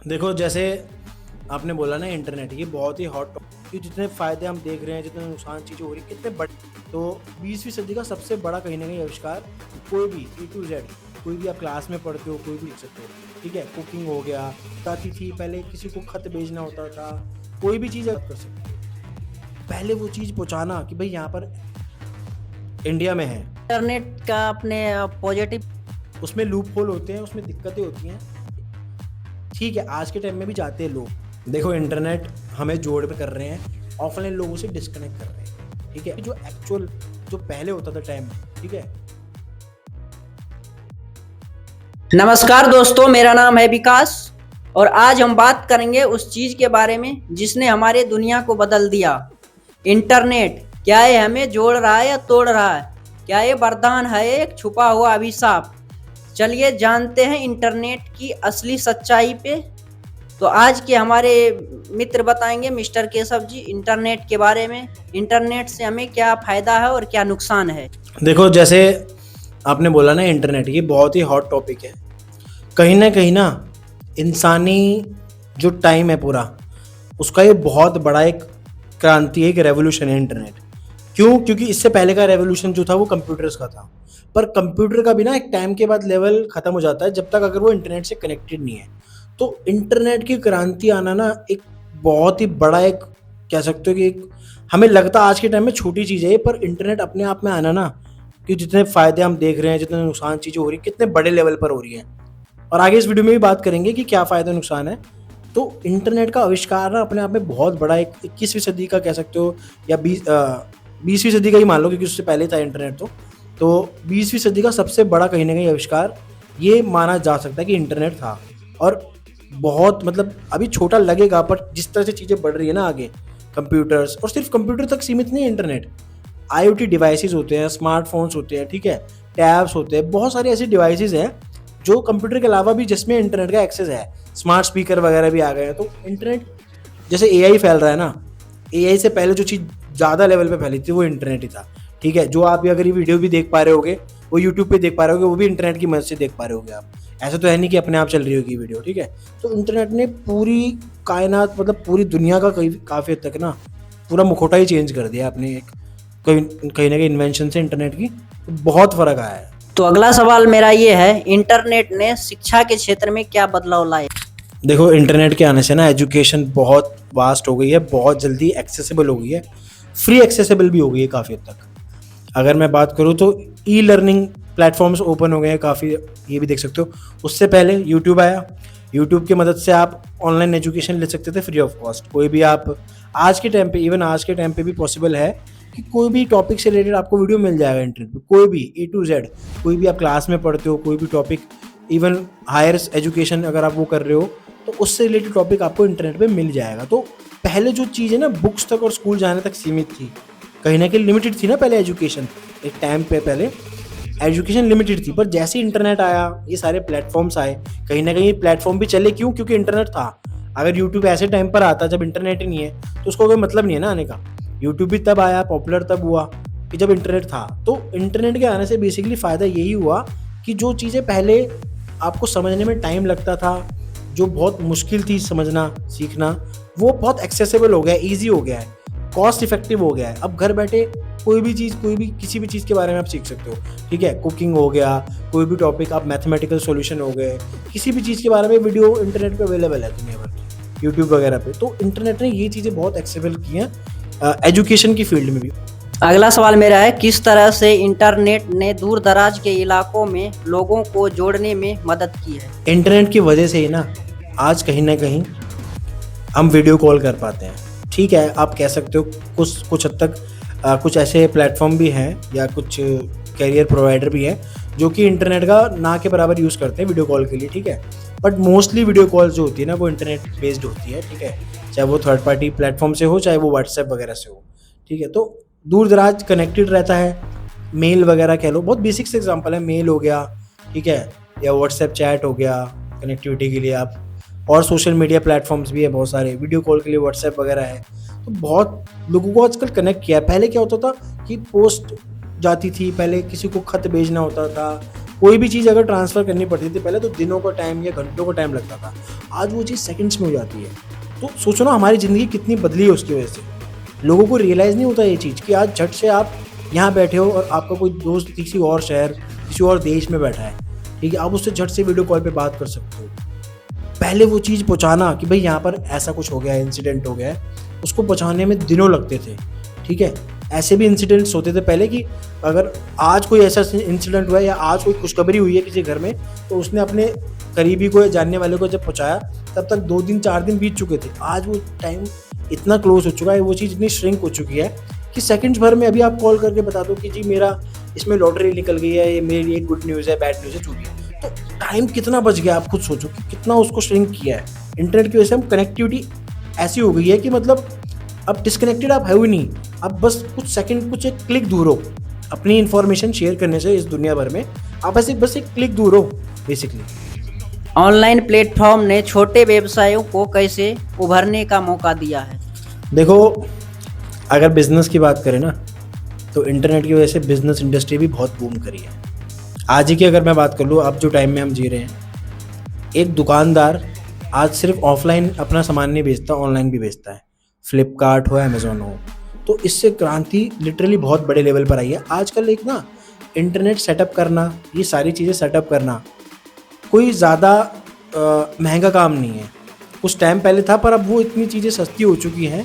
देखो, जैसे आपने बोला ना, इंटरनेट ये बहुत ही हॉट टॉपिक, कि जितने फ़ायदे हम देख रहे हैं, जितने नुकसान चीज़ें हो रही हैं, कितने बड़े। तो 20वीं सदी का सबसे बड़ा कहीं न कहीं आविष्कार, कोई भी ए टू ज़ेड, कोई भी आप क्लास में पढ़ते हो, कोई भी लिख सकते हो, ठीक है? कुकिंग हो गया, आती थी पहले, किसी को खत भेजना होता था, कोई भी चीज़ आप कर सकते हो। पहले वो चीज़ पहुँचाना कि भई यहाँ पर इंडिया में है, इंटरनेट का अपने पॉजिटिव। उसमें लूप होल होते हैं, उसमें दिक्कतें होती हैं। ठीक है, आज के टाइम में भी चाहते हैं लोग। देखो, इंटरनेट हमें जोड़ पे कर रहे हैं, ऑफलाइन लोगों से डिस्कनेक्ट कर रहे हैं, ठीक है? जो एक्चुअल, जो पहले होता था टाइम, ठीक है? नमस्कार दोस्तों, मेरा नाम है विकास और आज हम बात करेंगे उस चीज के बारे में जिसने हमारे दुनिया को बदल दिया। इंटरनेट क्या ये हमें जोड़ रहा है या तोड़ रहा है? क्या ये वरदान है, एक छुपा हुआ अभिशाप? चलिए जानते हैं इंटरनेट की असली सच्चाई पे। तो आज के हमारे मित्र बताएंगे, मिस्टर केशव जी, इंटरनेट के बारे में। इंटरनेट से हमें क्या फायदा है और क्या नुकसान है? देखो, जैसे आपने बोला ना, इंटरनेट ये बहुत ही हॉट टॉपिक है। कहीं ना इंसानी जो टाइम है पूरा, उसका ये बहुत बड़ा एक क्रांति है, एक रेवोल्यूशन है इंटरनेट। क्यों? क्योंकि इससे पहले का रेवोल्यूशन जो था वो कंप्यूटर्स का था। पर कंप्यूटर का भी ना एक टाइम के बाद लेवल खत्म हो जाता है, जब तक अगर वो इंटरनेट से कनेक्टेड नहीं है। तो इंटरनेट की क्रांति आना ना एक बहुत ही बड़ा, एक कह सकते हो कि एक, हमें लगता आज के टाइम में छोटी चीज़ है ये, पर इंटरनेट अपने आप में आना ना, कि जितने फ़ायदे हम देख रहे हैं, जितने नुकसान चीज़ें हो रही हैं, कितने बड़े लेवल पर हो रही हैं। और आगे इस वीडियो में भी बात करेंगे कि क्या फ़ायदा नुकसान है। तो इंटरनेट का आविष्कार ना अपने आप में बहुत बड़ा, एक 21वीं सदी का कह सकते हो, या 20वीं सदी का ही मान लो, क्योंकि उससे पहले था इंटरनेट। तो 20वीं सदी का सबसे बड़ा कहीं न कहीं आविष्कार ये माना जा सकता है कि इंटरनेट था। और बहुत, मतलब अभी छोटा लगेगा, पर जिस तरह से चीज़ें बढ़ रही है ना आगे, कंप्यूटर्स, और सिर्फ कंप्यूटर तक सीमित नहीं है इंटरनेट। आईओटी डिवाइसेस होते हैं, स्मार्टफ़ोन्स होते हैं, ठीक है? टैब्स होते हैं, बहुत सारे ऐसे डिवाइसेस हैं जो कंप्यूटर के अलावा भी, जिसमें इंटरनेट का एक्सेस है। स्मार्ट स्पीकर वगैरह भी आ गए हैं। तो इंटरनेट, जैसे एआई फैल रहा है ना, एआई से पहले जो चीज़ ज़्यादा लेवल पे फैली थी वो इंटरनेट ही था, ठीक है? जो आप अगर ये वीडियो भी देख पा रहे होगे, वो यूट्यूब पे देख पा रहे होगे, वो भी इंटरनेट की मदद से देख पा रहे होगे आप। ऐसा तो है नहीं कि अपने आप चल रही होगी वीडियो, ठीक है? तो इंटरनेट ने पूरी कायनात, मतलब पूरी दुनिया का काफ़ी हद तक ना पूरा मुखौटा ही चेंज कर दिया अपने एक, कहीं कहीं ना कहीं इन्वेंशन से इंटरनेट की तो बहुत फ़र्क आया है। तो अगला सवाल मेरा ये है, इंटरनेट ने शिक्षा के क्षेत्र में क्या बदलाव लाए? देखो, इंटरनेट के आने से ना एजुकेशन बहुत वास्ट हो गई है, बहुत जल्दी एक्सेसिबल हो गई है, फ्री एक्सेसिबल भी हो गई है काफ़ी हद तक। अगर मैं बात करूँ तो ई लर्निंग प्लेटफॉर्म्स ओपन हो गए हैं काफ़ी, ये भी देख सकते हो। उससे पहले यूट्यूब आया, यूट्यूब की मदद से आप ऑनलाइन एजुकेशन ले सकते थे फ्री ऑफ कॉस्ट। कोई भी आप आज के टाइम पे, इवन आज के टाइम पे भी पॉसिबल है कि कोई भी टॉपिक से रिलेटेड आपको वीडियो मिल जाएगा इंटरनेट पे, कोई भी ए टू जेड। कोई भी आप क्लास में पढ़ते हो, कोई भी टॉपिक, इवन हायर एजुकेशन अगर आप वो कर रहे हो, तो उससे रिलेटेड टॉपिक आपको इंटरनेट पे मिल जाएगा। तो पहले जो चीज़ है ना, बुक्स तक और स्कूल जाने तक सीमित थी, कहीं ना कहीं लिमिटेड थी ना पहले एजुकेशन। एक टाइम पे पहले एजुकेशन लिमिटेड थी, पर जैसे ही इंटरनेट आया, ये सारे प्लेटफॉर्म्स आए, कहीं ना कहीं प्लेटफॉर्म भी चले। क्यों? क्योंकि इंटरनेट था। अगर यूट्यूब ऐसे टाइम पर आता जब इंटरनेट ही नहीं है, तो उसको कोई मतलब नहीं है ना आने का। यूट्यूब भी तब आया, पॉपुलर तब हुआ कि जब इंटरनेट था। तो इंटरनेट के आने से बेसिकली फ़ायदा यही हुआ कि जो चीज़ें पहले आपको समझने में टाइम लगता था, जो बहुत मुश्किल थी समझना, सीखना, वो बहुत एक्सेसिबल हो गया है, ईजी हो गया है, कॉस्ट इफेक्टिव हो गया है। अब घर बैठे कोई भी चीज़, कोई भी किसी भी चीज़ के बारे में आप सीख सकते हो, ठीक है? कुकिंग हो गया, कोई भी टॉपिक, आप मैथमेटिकल सॉल्यूशन हो गए, किसी भी चीज़ के बारे में वीडियो इंटरनेट पे अवेलेबल है दुनिया भर की, यूट्यूब वगैरह पे। तो इंटरनेट ने ये चीज़ें बहुत एक्सेसिबल की हैं एजुकेशन की फील्ड में भी। अगला सवाल मेरा है, किस तरह से इंटरनेट ने दूर दराज के इलाकों में लोगों को जोड़ने में मदद की है? इंटरनेट की वजह से ही ना आज कहीं ना कहीं हम वीडियो कॉल कर पाते हैं, ठीक है? आप कह सकते हो कुछ कुछ हद तक कुछ ऐसे प्लेटफॉर्म भी हैं या कुछ कैरियर प्रोवाइडर भी हैं जो कि इंटरनेट का ना के बराबर यूज़ करते हैं वीडियो कॉल के लिए, ठीक है? बट मोस्टली वीडियो कॉल जो होती है ना, वो इंटरनेट बेस्ड होती है, ठीक है? चाहे वो थर्ड पार्टी प्लेटफॉर्म से हो, चाहे वो व्हाट्सएप वगैरह से हो, ठीक है? तो दूर दराज कनेक्टेड रहता है। मेल वगैरह कह लो, बहुत बेसिक से एग्जांपल है, मेल हो गया, ठीक है? या व्हाट्सएप चैट हो गया कनेक्टिविटी के लिए आप। और सोशल मीडिया प्लेटफॉर्म्स भी है बहुत सारे, वीडियो कॉल के लिए व्हाट्सएप वगैरह है। तो बहुत लोगों को आजकल कनेक्ट किया है। पहले क्या होता था कि पोस्ट जाती थी, पहले किसी को खत भेजना होता था, कोई भी चीज़ अगर ट्रांसफ़र करनी पड़ती थी पहले तो दिनों का टाइम या घंटों का टाइम लगता था, आज वो चीज़ सेकंड्स में हो जाती है। तो सोचो ना हमारी ज़िंदगी कितनी बदली है उसकी वजह से। लोगों को रियलाइज़ नहीं होता ये चीज़ कि आज झट से आप यहाँ बैठे हो और आपका कोई दोस्त किसी और शहर, किसी और देश में बैठा है, ठीक है, आप उससे झट से वीडियो कॉल पे बात कर सकते हो। पहले वो चीज़ पहुँचाना कि भाई यहाँ पर ऐसा कुछ हो गया है, इंसिडेंट हो गया है, उसको पहुँचाने में दिनों लगते थे, ठीक है। ऐसे भी इंसिडेंट्स होते थे पहले कि अगर आज कोई ऐसा इंसिडेंट हुआ है या आज कोई खुशखबरी हुई है किसी घर में, तो उसने अपने करीबी को या जानने वाले को जब पहुँचाया तब तक 2 दिन 4 दिन बीत चुके थे। आज वो टाइम इतना क्लोज हो चुका है, वो चीज़ इतनी श्रिंक हो चुकी है कि सेकंड्स भर में अभी आप कॉल करके बता दो कि जी मेरा इसमें लॉटरी निकल गई है, ये मेरी एक गुड न्यूज़ है, बैड न्यूज़ है, जो भी है। तो टाइम कितना बच गया, आप खुद सोचो कि कितना उसको श्रिंक किया है। इंटरनेट की वजह से हम कनेक्टिविटी ऐसी हो गई है कि मतलब अब डिस्कनेक्टेड आप है ही नहीं, अब बस कुछ सेकंड, कुछ एक क्लिक दूर हो अपनी इन्फॉर्मेशन शेयर करने से इस दुनिया भर में, आप ऐसे बस एक क्लिक दूर हो बेसिकली। ऑनलाइन प्लेटफॉर्म ने छोटे व्यवसायों को कैसे उभरने का मौका दिया है? देखो, अगर बिज़नेस की बात करें ना तो इंटरनेट की वजह से बिज़नेस इंडस्ट्री भी बहुत बूम करी है। आज ही की अगर मैं बात कर लूँ, अब जो टाइम में हम जी रहे हैं, एक दुकानदार आज सिर्फ ऑफलाइन अपना सामान नहीं बेचता, ऑनलाइन भी बेचता है, फ्लिपकार्ट हो, अमेज़ॉन हो। तो इससे क्रांति लिटरली बहुत बड़े लेवल पर आई है। आजकल एक ना इंटरनेट सेटअप करना, ये सारी चीज़ें सेटअप करना कोई ज़्यादा महंगा काम नहीं है। कुछ टाइम पहले था पर अब वो इतनी चीज़ें सस्ती हो चुकी हैं,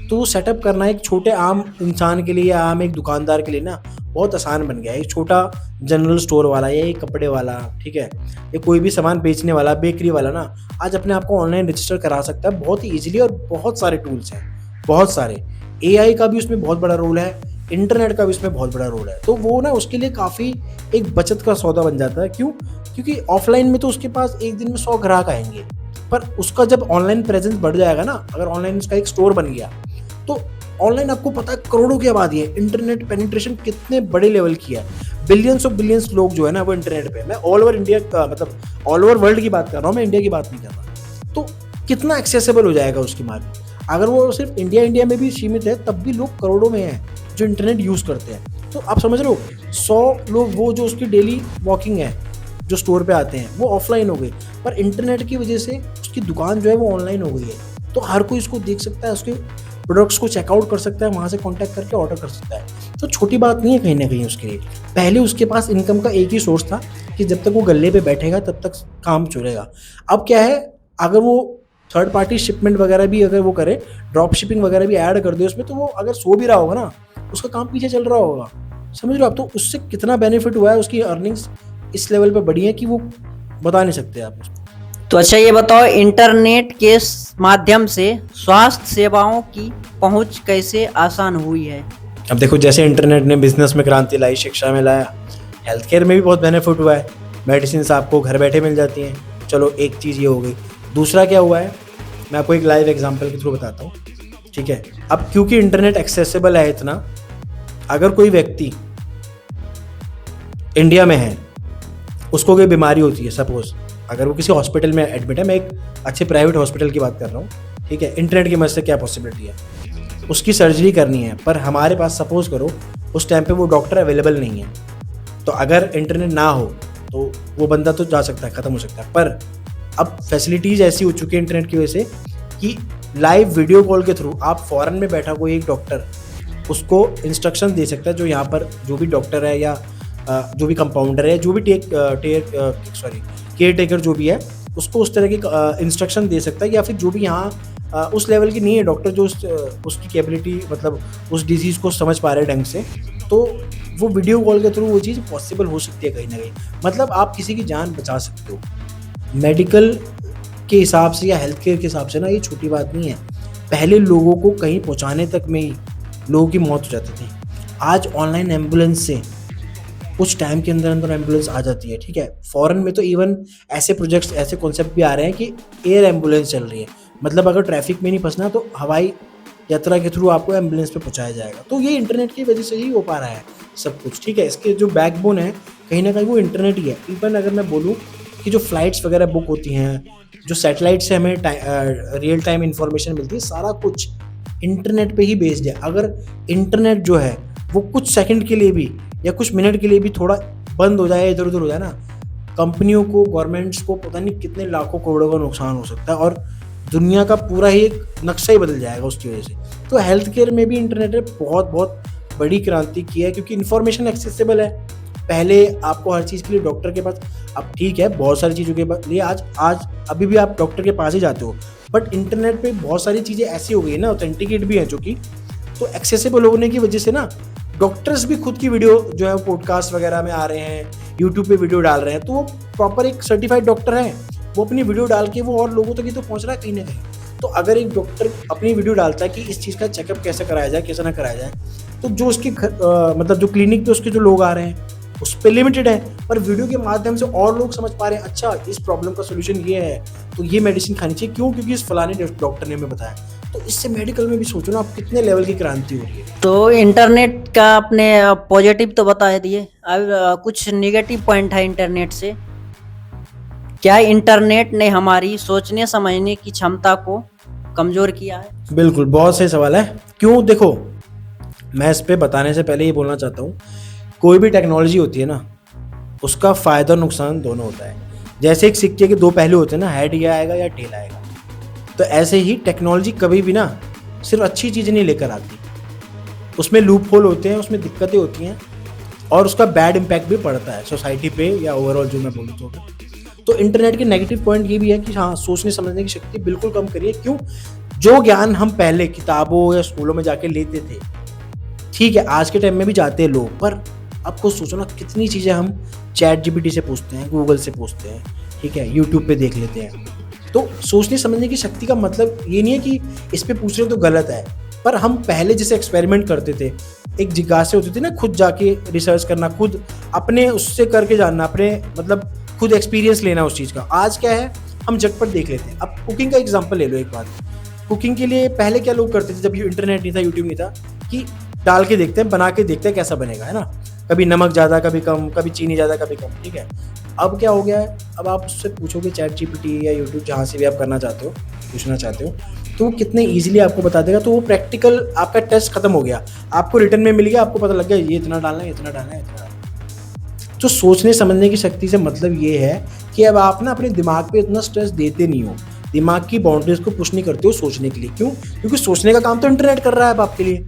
तो सेटअप करना एक छोटे आम इंसान के लिए या आम एक दुकानदार के लिए ना बहुत आसान बन गया है। एक छोटा जनरल स्टोर वाला या एक कपड़े वाला, ठीक है, या कोई भी सामान बेचने वाला, बेकरी वाला ना आज अपने आप को ऑनलाइन रजिस्टर करा सकता है बहुत ही ईजिली। और बहुत सारे टूल्स हैं, बहुत सारे। AI का भी उसमें बहुत बड़ा रोल है, इंटरनेट का भी उसमें बहुत बड़ा रोल है। तो वो ना उसके लिए काफ़ी एक बचत का सौदा बन जाता है। क्यों? क्योंकि ऑफलाइन में तो उसके पास एक दिन में 100 ग्राहक आएंगे, पर उसका जब ऑनलाइन प्रेजेंस बढ़ जाएगा ना, अगर ऑनलाइन उसका एक स्टोर बन गया, तो ऑनलाइन आपको पता है करोड़ों की आबादी है। इंटरनेट पेनिट्रेशन कितने बड़े लेवल की है, बिलियंस ऑफ बिलियंस लोग जो है ना वो इंटरनेट पे। मैं ऑल ओवर इंडिया का मतलब ऑल ओवर वर्ल्ड की बात कर रहा हूँ, मैं इंडिया की बात नहीं कर रहा। तो कितना एक्सेसिबल हो जाएगा उसकी मार्केट। अगर वो सिर्फ इंडिया में भी सीमित है, तब भी लोग करोड़ों में हैं जो इंटरनेट यूज़ करते हैं। तो आप समझ रहे हो, 100 लोग वो जो उसकी डेली वॉकिंग है, जो स्टोर पे आते हैं, वो ऑफलाइन हो गई, पर इंटरनेट की वजह से उसकी दुकान जो है वो ऑनलाइन हो गई है। तो हर कोई इसको देख सकता है, उसके प्रोडक्ट्स को चेकआउट कर सकता है, वहाँ से कॉन्टैक्ट करके ऑर्डर कर सकता है। तो छोटी बात नहीं है कहीं ना कहीं उसके लिए। पहले उसके पास इनकम का एक ही सोर्स था कि जब तक वो गल्ले पे बैठेगा तब तक काम चलेगा। अब क्या है, अगर वो थर्ड पार्टी शिपमेंट वगैरह भी अगर वो करे, ड्रॉप शिपिंग वगैरह भी ऐड कर दे उसमें, तो वो अगर सो भी रहा होगा ना, उसका काम पीछे चल रहा होगा। समझ रहे हो आप? तो उससे कितना बेनिफिट हुआ है, उसकी अर्निंग्स इस लेवल पे बढ़ी है कि वो बता नहीं सकते आप उसको। तो अच्छा ये बताओ, इंटरनेट के माध्यम से स्वास्थ्य सेवाओं की पहुंच कैसे आसान हुई है? अब देखो, जैसे इंटरनेट ने बिजनेस में क्रांति लाई, शिक्षा में लाया, हेल्थ केयर में भी बहुत बेनिफिट हुआ है। मेडिसिन आपको घर बैठे मिल जाती हैं। चलो एक चीज़ ये हो गई। दूसरा क्या हुआ है, मैं आपको एक लाइव एग्जांपल के थ्रू बताता हूँ, ठीक है। अब क्योंकि इंटरनेट एक्सेसिबल है इतना, अगर कोई व्यक्ति इंडिया में है, उसको कोई बीमारी होती है, सपोज अगर वो किसी हॉस्पिटल में एडमिट है, मैं एक अच्छे प्राइवेट हॉस्पिटल की बात कर रहा हूँ, ठीक है। इंटरनेट की मदद से क्या पॉसिबिलिटी है, उसकी सर्जरी करनी है, पर हमारे पास सपोज करो उस टाइम पे वो डॉक्टर अवेलेबल नहीं है, तो अगर इंटरनेट ना हो तो वो बंदा तो जा सकता है, ख़त्म हो सकता है। पर अब फैसिलिटीज़ ऐसी हो चुकी है इंटरनेट की वजह से कि लाइव वीडियो कॉल के थ्रू आप फॉरेन में बैठा कोई एक डॉक्टर उसको इंस्ट्रक्शन दे सकता है, जो यहाँ पर जो भी डॉक्टर है या जो भी कंपाउंडर है, जो भी केयर टेकर जो भी है, उसको उस तरह की इंस्ट्रक्शन दे सकता है। या फिर जो भी यहाँ उस लेवल की नहीं है डॉक्टर जो उसकी कैपेबिलिटी मतलब उस डिजीज़ को समझ पा रहे ढंग से, तो वो वीडियो कॉल के थ्रू वो चीज़ पॉसिबल हो सकती है कहीं ना कहीं। मतलब आप किसी की जान बचा सकते हो। मेडिकल के हिसाब से या हेल्थ केयर के हिसाब से ना ये छोटी बात नहीं है। पहले लोगों को कहीं पहुंचाने तक में ही लोगों की मौत हो जाती थी। आज ऑनलाइन एम्बुलेंस से कुछ टाइम के अंदर अंदर एम्बुलेंस आ जाती है, ठीक है। फॉरेन में तो इवन ऐसे प्रोजेक्ट्स, ऐसे कॉन्सेप्ट भी आ रहे हैं कि एयर एम्बुलेंस चल रही है। मतलब अगर ट्रैफिक में नहीं फंसना तो हवाई यात्रा के थ्रू आपको एम्बुलेंस पे पहुंचाया जाएगा। तो ये इंटरनेट की वजह से ही हो पा रहा है सब कुछ, ठीक है। इसके जो बैकबोन है कहीं ना कहीं वो इंटरनेट ही है। इवन अगर मैं बोलूँ कि जो फ्लाइट्स वगैरह बुक होती हैं, जो सैटेलाइट से हमें रियल टाइम इंफॉर्मेशन मिलती है, सारा कुछ इंटरनेट पे ही बेस्ड है। अगर इंटरनेट जो है वो कुछ सेकंड के लिए भी या कुछ मिनट के लिए भी थोड़ा बंद हो जाए, इधर उधर हो जाए ना, कंपनियों को, गवर्नमेंट्स को पता नहीं कितने लाखों करोड़ों का नुकसान हो सकता है और दुनिया का पूरा ही एक नक्शा ही बदल जाएगा उसकी वजह से। तो हेल्थ केयर में भी इंटरनेट ने बहुत बहुत बड़ी क्रांति की है, क्योंकि इन्फॉर्मेशन एक्सेसिबल है। पहले आपको हर चीज़ के लिए डॉक्टर के पास, अब ठीक है बहुत सारी चीज़ों के लिए आज आज अभी भी आप डॉक्टर के पास ही जाते हो, बट इंटरनेट पे बहुत सारी चीज़ें ऐसी हो गई ना, ऑथेंटिकेट भी हैं जो कि, तो एक्सेसिबल होने की वजह से ना डॉक्टर्स भी खुद की वीडियो जो है पॉडकास्ट वगैरह में आ रहे हैं, यूट्यूब पे वीडियो डाल रहे हैं, तो वो प्रॉपर एक सर्टिफाइड डॉक्टर है, वो अपनी वीडियो डाल के वो और लोगों तक ही तो पहुंच रहा है कहीं ना कहीं। तो अगर एक डॉक्टर अपनी वीडियो डालता है कि इस चीज़ का चेकअप कैसे कराया जाए, कैसे ना कराया जाए, तो जो उसके मतलब जो क्लिनिक पे उसके जो लोग आ रहे हैं उस पर लिमिटेड है, पर वीडियो के माध्यम से और लोग समझ पा रहे हैं, अच्छा इस प्रॉब्लम का सोल्यूशन ये है तो ये मेडिसिन खानी चाहिए, क्यों? क्योंकि इस फलाने डॉक्टर ने हमें बताया। तो इससे मेडिकल में भी सोचो ना आप कितने लेवल की क्रांति हो रही है। तो इंटरनेट का आपने पॉजिटिव तो बता दिए, अब कुछ नेगेटिव पॉइंट है इंटरनेट से। क्या इंटरनेट ने हमारी सोचने समझने की क्षमता को कमजोर किया है? बिल्कुल, बहुत सही सवाल है। क्यों? देखो, मैं इस पे बताने से पहले ये बोलना चाहता हूँ, कोई भी टेक्नोलॉजी होती है ना, उसका फ़ायदा नुकसान दोनों होता है। जैसे एक सिक्के के दो पहलू होते हैं ना, हेड या आएगा या टेल आएगा, तो ऐसे ही टेक्नोलॉजी कभी भी ना सिर्फ अच्छी चीज़ें नहीं लेकर आती, उसमें लूप होल होते हैं, उसमें दिक्कतें होती हैं और उसका बैड इम्पैक्ट भी पड़ता है सोसाइटी पे या ओवरऑल जो मैं बोलूँ तो इंटरनेट के नेगेटिव पॉइंट ये भी है कि हाँ, सोचने समझने की शक्ति बिल्कुल कम करी है। क्यों? जो ज्ञान हम पहले किताबों या स्कूलों में जाके लेते थे, ठीक है आज के टाइम में भी जाते हैं लोग, पर अब खुद सोचो ना कितनी चीज़ें हम चैट जीपीटी से पूछते हैं, गूगल से पूछते हैं, ठीक है, यूट्यूब पे देख लेते हैं। तो सोचने समझने की शक्ति का मतलब ये नहीं है कि इस पे पूछ रहे हो तो गलत है, पर हम पहले जैसे एक्सपेरिमेंट करते थे, एक जिज्ञासा होती थी ना, खुद जाके रिसर्च करना, खुद अपने उससे करके जानना, अपने मतलब खुद एक्सपीरियंस लेना उस चीज़ का। आज क्या है, हम झटपट देख लेते हैं। अब कुकिंग का एग्जांपल ले लो एक बात, कुकिंग के लिए पहले क्या लोग करते थे जब इंटरनेट नहीं था, यूट्यूब नहीं था, कि डाल के देखते हैं, बना के देखते हैं कैसा बनेगा, है ना, कभी नमक ज़्यादा कभी कम, कभी चीनी ज़्यादा कभी कम, ठीक है। अब क्या हो गया है, अब आप उससे पूछोगे चैट जीपीटी या यूट्यूब जहाँ से भी आप करना चाहते हो, पूछना चाहते हो, तो वो कितने ईजिली आपको बता देगा। तो वो प्रैक्टिकल आपका टेस्ट खत्म हो गया, आपको रिटर्न में मिल गया, आपको पता लग गया ये इतना डालना है, इतना डालना है, इतना डालना है। तो सोचने समझने की शक्ति से मतलब ये है कि अब आप ना अपने दिमाग पे इतना स्ट्रेस देते नहीं हो, दिमाग की बाउंड्रीज को पुश नहीं करते हो सोचने के लिए। क्यों? क्योंकि सोचने का काम तो इंटरनेट कर रहा है अब आपके लिए,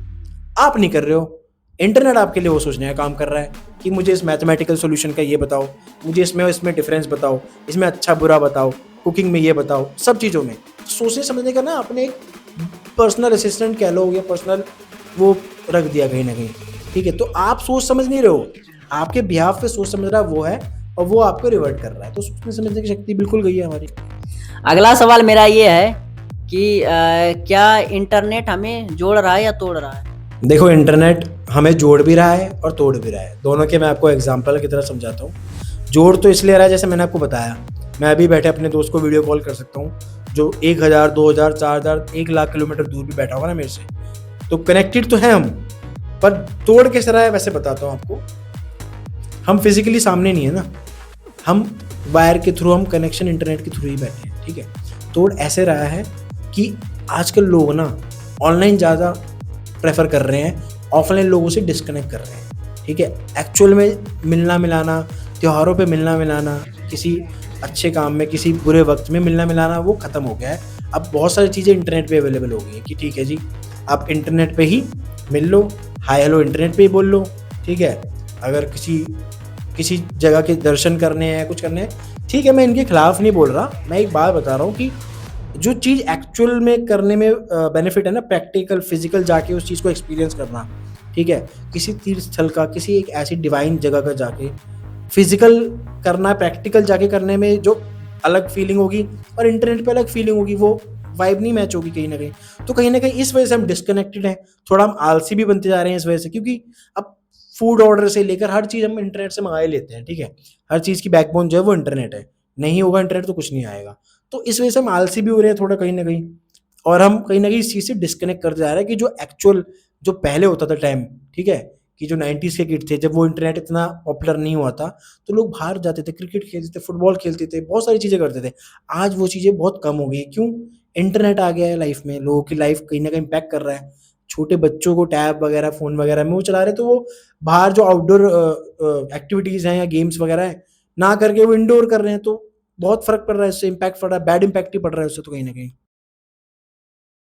आप नहीं कर रहे हो, इंटरनेट आपके लिए वो सोचने का काम कर रहा है कि मुझे इस मैथमेटिकल सॉल्यूशन का ये बताओ, मुझे इसमें डिफरेंस बताओ, इसमें अच्छा बुरा बताओ, कुकिंग में ये बताओ, सब चीज़ों में सोचने समझने का ना अपने एक पर्सनल असिस्टेंट कह लो या पर्सनल वो रख दिया कहीं ना कहीं, ठीक है। तो आप सोच समझ नहीं रहे हो, आपके बिहाफ पे सोच समझ रहा वो है और वो आपको रिवर्ट कर रहा है। तो सोचने समझने की शक्ति बिल्कुल गई है हमारी। अगला सवाल मेरा ये है कि क्या इंटरनेट हमें जोड़ रहा है या तोड़ रहा है? देखो, इंटरनेट हमें जोड़ भी रहा है और तोड़ भी रहा है, दोनों के मैं आपको एग्जांपल की तरह समझाता हूँ। जोड़ तो इसलिए रहा है, जैसे मैंने आपको बताया, मैं अभी बैठे अपने दोस्त को वीडियो कॉल कर सकता हूँ जो 1000, 2000, 4000, 1 लाख किलोमीटर दूर भी बैठा होगा ना मेरे से, तो कनेक्टेड तो है हम। पर तोड़ कैसे रहा है वैसे बताता हूँ आपको। हम फिजिकली सामने नहीं है ना, हम वायर के थ्रू, हम कनेक्शन इंटरनेट के थ्रू ही बैठे हैं, ठीक है। तोड़ ऐसे रहा है कि आजकल लोग ना ऑनलाइन ज़्यादा प्रेफर कर रहे हैं, ऑफलाइन लोगों से डिस्कनेक्ट कर रहे हैं, ठीक है। एक्चुअल में मिलना मिलाना, त्योहारों पे मिलना मिलाना, किसी अच्छे काम में, किसी बुरे वक्त में मिलना मिलाना, वो ख़त्म हो गया है। अब बहुत सारी चीज़ें इंटरनेट पे अवेलेबल हो गई हैं कि ठीक है जी, आप इंटरनेट पे ही मिल लो, हाय हेलो इंटरनेट पे ही बोल लो, ठीक है। अगर किसी जगह के दर्शन करने हैं, कुछ करने हैं, ठीक है, मैं इनके खिलाफ नहीं बोल रहा, मैं एक बात बता रहा हूँ कि जो चीज़ एक्चुअल में करने में बेनिफिट है ना, प्रैक्टिकल फिजिकल जाके उस चीज़ को एक्सपीरियंस करना, ठीक है, किसी तीर्थ स्थल का, किसी एक ऐसी डिवाइन जगह का जाके फिजिकल करना, प्रैक्टिकल जाके करने में जो अलग फीलिंग होगी और इंटरनेट पे अलग फीलिंग होगी, वो वाइब नहीं मैच होगी कहीं ना कहीं। तो कहीं ना कहीं इस वजह से हम डिस्कनेक्टेड हैं, थोड़ा हम आलसी भी बनते जा रहे हैं इस वजह से, क्योंकि अब फूड ऑर्डर से लेकर हर चीज़ हम इंटरनेट से मंगा ही लेते हैं, ठीक है। हर चीज़ की बैकबोन जो है वो इंटरनेट है, नहीं होगा इंटरनेट तो कुछ नहीं आएगा। तो इस वजह से हम आलसी भी हो रहे हैं थोड़ा कहीं ना कहीं, और हम कहीं ना कहीं इस चीज़ से डिस्कनेक्ट करते जा रहे हैं कि जो एक्चुअल, जो पहले होता था टाइम, ठीक है, कि जो 90s के किड थे, जब वो इंटरनेट इतना पॉपुलर नहीं हुआ था, तो लोग बाहर जाते थे, क्रिकेट खेलते थे, फुटबॉल खेलते थे, बहुत सारी चीज़ें करते थे। आज वो चीज़ें बहुत कम हो गई। क्यों? इंटरनेट आ गया है लाइफ में, लोगों की लाइफ कहीं ना कहीं इम्पैक्ट कर रहा है। छोटे बच्चों को टैब वगैरह फ़ोन वगैरह में वो चला रहे हैं, तो वो बाहर जो आउटडोर एक्टिविटीज़ हैं या गेम्स वगैरह हैं ना करके वो इंडोर कर रहे हैं, तो बहुत फ़र्क पड़ रहा है, इससे इम्पैक्ट पड़ रहा है, बैड इम्पैक्ट ही पड़ रहा है उससे तो कहीं न कहीं।